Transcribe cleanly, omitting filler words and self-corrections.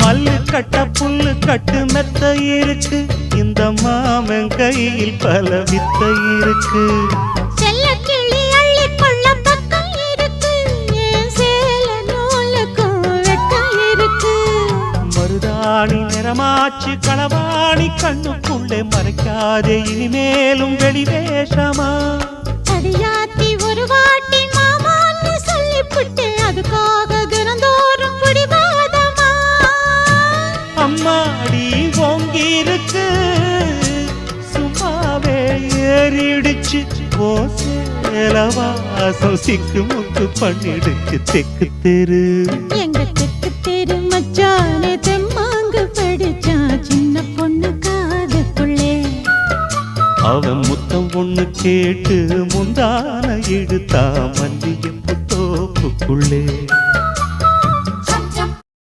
மல்லு கட்ட புல்லு கட்டு மெத்த இருக்கு, இந்த மாமன் கையில் பல வித்த இருக்கு. செல்ல கிளி அள்ளி கொள்ள பக்கம் இருக்கு, என் சேல நூலுக்கும் வெட்கம் இருக்கு. மருதாணி நிறமாச்சு களவாணி கண்ணுக்குள்ளே மறைக்காதே இனிமேலும் வெளிவேஷமா. அடியாத்தி ஒரு வாட்டி மாமான்னு சொல்லிப்புட்டு அதுக்காக தினந்தோறும் பிடிவாதமா. அம்மாடி ஓங்கிருக்கு சும்மாவே ஏறிடுச்சு, ஓ சேலவாசம் சிக்கு முக்கு பண்ணிடுச்சு தெக்கு தெரு. எங்க தெக்கு தெரு மச்சானே தெம்மாங்கு படிச்சா சின்ன பொண்ணு காதுக்குள்ளே. அவன் முத்தம் ஒண்ணு கேட்டு முந்தான இழுத்தா மல்லிகை புத்தோப்புக்குள்ளே.